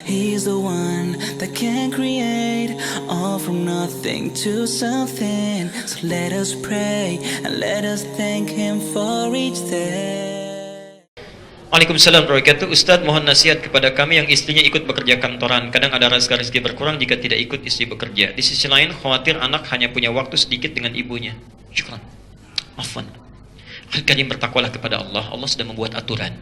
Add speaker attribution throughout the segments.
Speaker 1: He's the one that can create all from nothing to something. So let us pray and let us thank Him for each day.
Speaker 2: Waalaikumsalam warahmatullahi wabarakatuh. Ustadz, mohon nasihat kepada kami yang istrinya ikut bekerja kantoran. Kadang ada rasa rezeki berkurang jika tidak ikut istri bekerja. Di sisi lain, khawatir anak hanya punya waktu sedikit dengan ibunya. Syukran. Afwan. Al-Karim, bertakwalah kepada Allah. Allah sudah membuat aturan.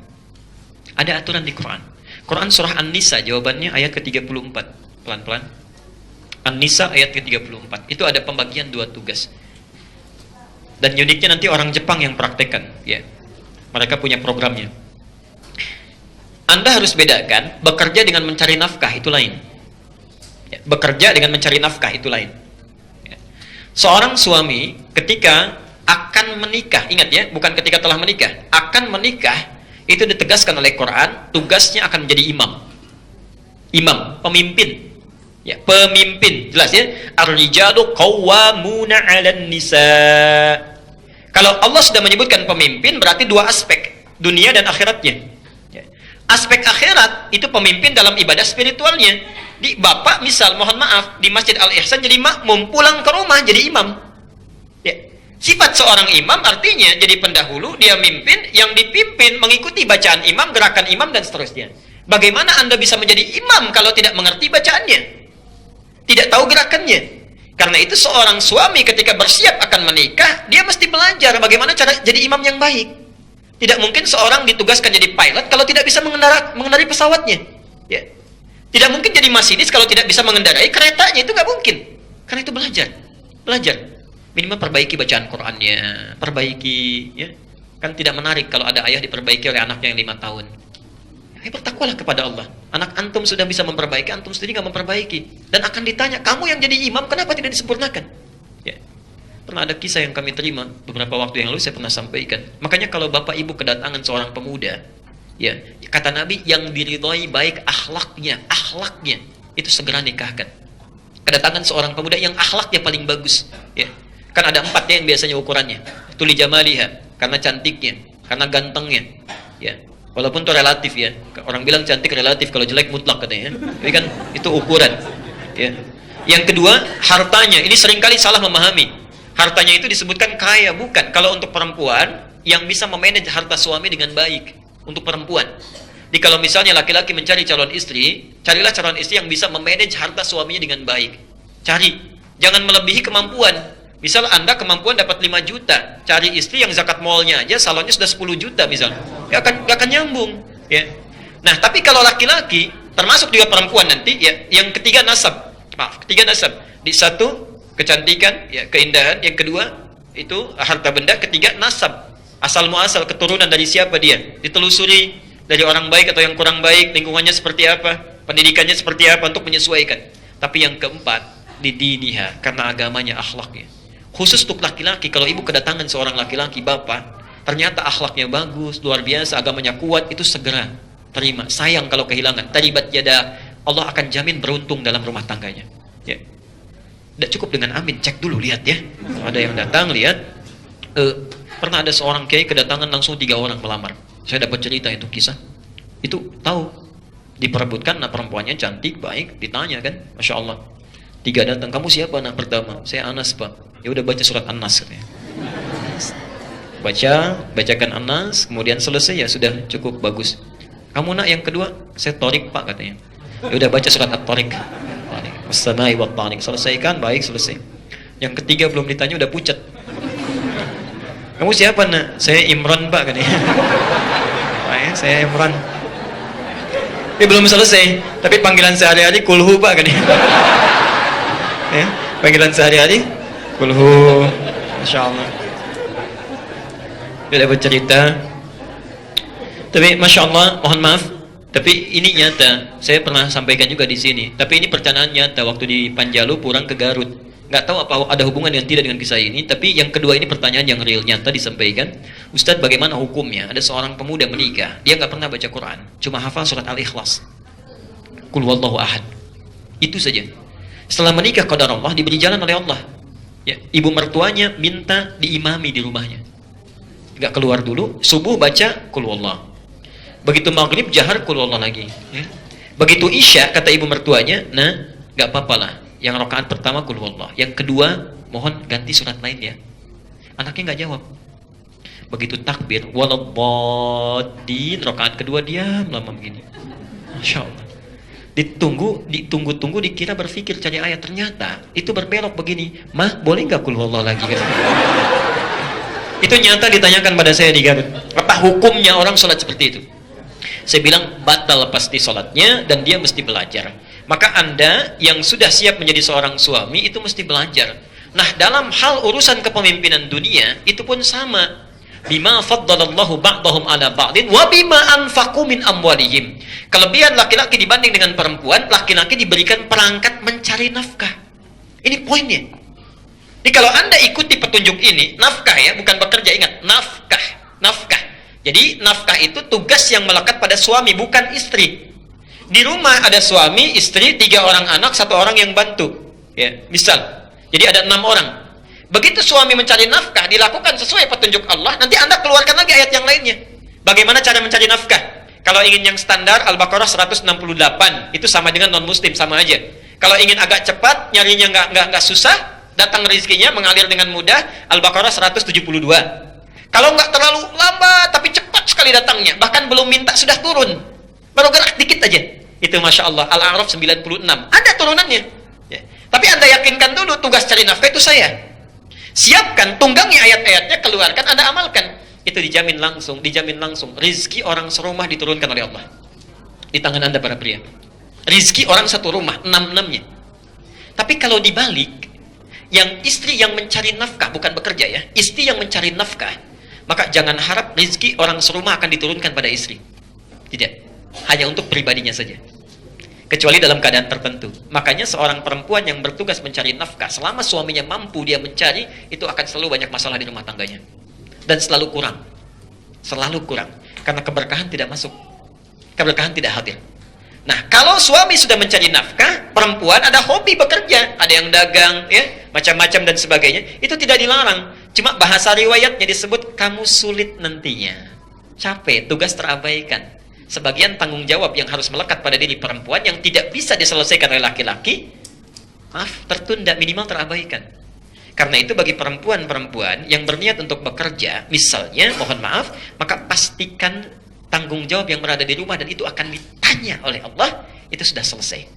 Speaker 2: Ada aturan di Quran. Quran surah An-Nisa, jawabannya ayat ke-34. Pelan-pelan. An-Nisa ayat ke-34. Itu ada pembagian dua tugas. Dan uniknya nanti orang Jepang yang praktekkan. Ya. Mereka punya programnya. Anda harus bedakan bekerja dengan mencari nafkah, itu lain. Ya. Bekerja dengan mencari nafkah, itu lain. Ya. Seorang suami ketika akan menikah, ingat ya, bukan ketika telah menikah, akan menikah, itu ditegaskan oleh Quran, tugasnya akan menjadi imam. Imam, pemimpin. Ya, pemimpin, jelas ya. Ar-rijalu qawwamuna 'alan nisa. Kalau Allah sudah menyebutkan pemimpin, berarti dua aspek, dunia dan akhiratnya. Ya. Aspek akhirat itu pemimpin dalam ibadah spiritualnya. Di bapak misal, mohon maaf, di Masjid Al-Ihsan jadi makmum, pulang ke rumah jadi imam. Ya. Sifat seorang imam artinya jadi pendahulu, dia mimpin, yang dipimpin mengikuti bacaan imam, gerakan imam, dan seterusnya. Bagaimana Anda bisa menjadi imam kalau tidak mengerti bacaannya? Tidak tahu gerakannya. Karena itu seorang suami ketika bersiap akan menikah, dia mesti belajar bagaimana cara jadi imam yang baik. Tidak mungkin seorang ditugaskan jadi pilot kalau tidak bisa mengendarai pesawatnya. Ya. Tidak mungkin jadi masinis kalau tidak bisa mengendarai keretanya, itu nggak mungkin. Karena itu belajar. Minimal perbaiki bacaan Qur'annya, perbaiki, ya. Kan tidak menarik kalau ada ayah diperbaiki oleh anaknya yang 5 tahun. Ya, bertakwalah kepada Allah. Anak antum sudah bisa memperbaiki, antum sendiri nggak memperbaiki. Dan akan ditanya, kamu yang jadi imam kenapa tidak disempurnakan? Ya. Pernah ada kisah yang kami terima beberapa waktu yang lalu, saya pernah sampaikan. Makanya kalau bapak ibu kedatangan seorang pemuda, ya, kata Nabi, yang diridhoi baik akhlaknya, itu segera nikahkan. Kedatangan seorang pemuda yang akhlaknya paling bagus, ya. Kan ada 4 ya yang biasanya ukurannya. Tuli jamaliha, karena cantiknya, karena gantengnya, ya. Walaupun itu relatif ya. Orang bilang cantik relatif, kalau jelek mutlak katanya. Tapi kan itu ukuran, ya. Yang kedua, hartanya. Ini seringkali salah memahami. Hartanya itu disebutkan kaya, bukan. Kalau untuk perempuan yang bisa memanage harta suami dengan baik, untuk perempuan. Jadi kalau misalnya laki-laki mencari calon istri, carilah calon istri yang bisa memanage harta suaminya dengan baik. Cari, jangan melebihi kemampuan. Misal Anda kemampuan dapat 5 juta, cari istri yang zakat malnya aja salonnya sudah 10 juta misal. Gak akan nyambung, ya. Nah, tapi kalau laki-laki, termasuk juga perempuan nanti, ya, yang ketiga nasab. Ketiga nasab. Di satu, kecantikan, ya, keindahan. Yang kedua, itu harta benda. Ketiga, nasab. Asal muasal, keturunan dari siapa dia. Ditelusuri dari orang baik atau yang kurang baik, lingkungannya seperti apa, pendidikannya seperti apa untuk menyesuaikan. Tapi yang keempat, didiniha, karena agamanya, akhlaknya. Khusus untuk laki-laki, kalau ibu kedatangan seorang laki-laki, bapak, ternyata akhlaknya bagus, luar biasa, agamanya kuat, itu segera terima. Sayang kalau kehilangan. Taribat yada, Allah akan jamin beruntung dalam rumah tangganya. Ya. Tidak cukup dengan amin, cek dulu, lihat ya. Ada yang datang, lihat. Pernah ada seorang kiai kedatangan langsung 3 orang melamar. Saya dapat cerita itu kisah. Itu tahu, diperebutkan, nah perempuannya cantik, baik, ditanya kan, Masya Allah. 3 datang, kamu siapa anak pertama? Saya Anas pak. Ya udah baca surat An-Nas katanya. Bacakan An-Nas, kemudian selesai, ya sudah cukup bagus. Kamu nak yang kedua? Saya Torik pak katanya. Ya udah baca surat At-Torik. As-samai wa at-tariq. Selesaikan, baik, selesai. Yang ketiga belum ditanya udah pucat. Kamu siapa nak? Saya Imran pak katanya. Pak ya, saya Imran. Dia belum selesai, tapi panggilan sehari-hari kulhu pak katanya. Ya, panggilan sehari-hari kulhu, insyaallah. Dia dapat cerita. Tapi masya Allah, mohon maaf, tapi ini nyata. Saya pernah sampaikan juga di sini. Tapi ini pertanyaan nyata waktu di Panjalu pulang ke Garut. Nggak tahu apa ada hubungan yang tidak dengan kisah ini. Tapi yang kedua ini pertanyaan yang real, nyata disampaikan. Ustadz, bagaimana hukumnya? Ada seorang pemuda menikah, dia nggak pernah baca Quran, cuma hafal surat Al-Ikhlas, Qul huwallahu ahad. Itu saja. Setelah menikah qadar Allah, diberi jalan oleh Allah. Ya, ibu mertuanya minta diimami di rumahnya. Nggak keluar dulu, subuh baca Qul huwallah. Begitu maghrib jahar Qul huwallah lagi. Ya. Begitu Isya, kata ibu mertuanya, nah, gak apa-apa lah. Yang rakaat pertama qul huwallah, yang kedua mohon ganti surat lain ya. Anaknya gak jawab. Begitu takbir, waladdallin, rakaat kedua diam lama begini. Masya Allah. Ditunggu-tunggu dikira berpikir cari ayat, ternyata itu berbelok begini. Mah, boleh nggak qul huwallah lagi? Itu nyata ditanyakan pada saya di Garut. Apa hukumnya orang sholat seperti itu? Saya bilang batal pasti sholatnya dan dia mesti belajar. Maka Anda yang sudah siap menjadi seorang suami itu mesti belajar. Nah, dalam hal urusan kepemimpinan dunia itu pun sama. Bima faddalallahu ba'dahum ala ba'din wa bima anfaqu min amwalihim. Kelebihan laki-laki dibanding dengan perempuan, laki-laki diberikan perangkat mencari nafkah. Ini poinnya. Jadi kalau Anda ikuti petunjuk ini, nafkah ya, bukan bekerja, ingat, nafkah, nafkah. Jadi nafkah itu tugas yang melekat pada suami, bukan istri. Di rumah ada suami, istri, 3 orang anak, 1 orang yang bantu. Ya, misal. Jadi ada 6 orang. Begitu suami mencari nafkah, dilakukan sesuai petunjuk Allah, nanti Anda keluarkan lagi ayat yang lainnya. Bagaimana cara mencari nafkah? Kalau ingin yang standar, Al-Baqarah 168, itu sama dengan non-muslim, sama aja. Kalau ingin agak cepat, nyarinya nggak susah, datang rezekinya mengalir dengan mudah, Al-Baqarah 172. Kalau nggak terlalu lambat, tapi cepat sekali datangnya, bahkan belum minta sudah turun, baru gerak dikit aja. Itu Masya Allah, Al-A'raf 96. Ada turunannya. Ya. Tapi Anda yakinkan dulu, tugas cari nafkah itu saya. Siapkan, tunggangi ayat-ayatnya, keluarkan, Anda amalkan. Itu dijamin langsung. Rizki orang serumah diturunkan oleh Allah. Di tangan Anda para pria. Rizki orang satu rumah, 6-6-nya. Tapi kalau dibalik, yang istri yang mencari nafkah, bukan bekerja ya, istri yang mencari nafkah, maka jangan harap rizki orang serumah akan diturunkan pada istri. Tidak. Hanya untuk pribadinya saja. Kecuali dalam keadaan tertentu. Makanya seorang perempuan yang bertugas mencari nafkah, selama suaminya mampu dia mencari, itu akan selalu banyak masalah di rumah tangganya. Dan selalu kurang. Selalu kurang. Karena keberkahan tidak masuk. Keberkahan tidak hadir. Nah, kalau suami sudah mencari nafkah, perempuan ada hobi bekerja, ada yang dagang, ya, macam-macam dan sebagainya, itu tidak dilarang. Cuma bahasa riwayatnya disebut kamu sulit nantinya. Capek, tugas terabaikan. Sebagian tanggung jawab yang harus melekat pada diri perempuan yang tidak bisa diselesaikan oleh laki-laki, maaf, tertunda, minimal terabaikan. Karena itu bagi perempuan-perempuan yang berniat untuk bekerja, misalnya, mohon maaf, maka pastikan tanggung jawab yang berada di rumah dan itu akan ditanya oleh Allah, itu sudah selesai.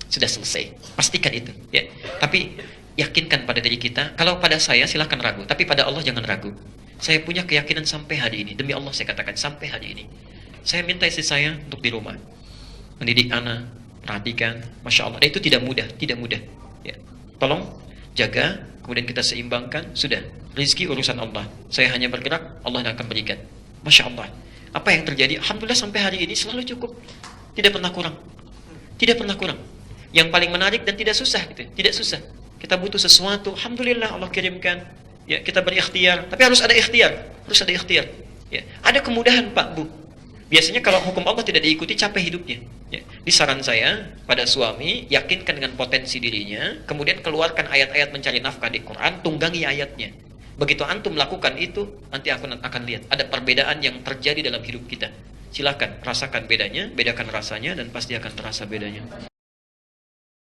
Speaker 2: Sudah selesai. Pastikan itu. Ya. Tapi yakinkan pada diri kita, kalau pada saya silahkan ragu, tapi pada Allah jangan ragu. Saya punya keyakinan sampai hari ini, demi Allah saya katakan, sampai hari ini. Saya minta istri saya untuk di rumah, mendidik anak, perhatikan, Masya Allah. Dan itu tidak mudah, tidak mudah. Ya. Tolong jaga, kemudian kita seimbangkan, sudah. Rizki urusan Allah. Saya hanya bergerak, Allah yang akan berikan. Masya Allah. Apa yang terjadi? Alhamdulillah sampai hari ini selalu cukup. Tidak pernah kurang. Tidak pernah kurang. Yang paling menarik dan tidak susah, gitu. Tidak susah. Kita butuh sesuatu, Alhamdulillah Allah kirimkan. Ya, kita berikhtiar, tapi harus ada ikhtiar. Harus ada ikhtiar. Ya. Ada kemudahan Pak Bu. Biasanya kalau hukum Allah tidak diikuti, capek hidupnya. Ya. Di saran saya pada suami, yakinkan dengan potensi dirinya, kemudian keluarkan ayat-ayat mencari nafkah di Quran, tunggangi ayatnya. Begitu antum melakukan itu, nanti aku akan lihat ada perbedaan yang terjadi dalam hidup kita. Silakan rasakan bedanya, bedakan rasanya, dan pasti akan terasa bedanya.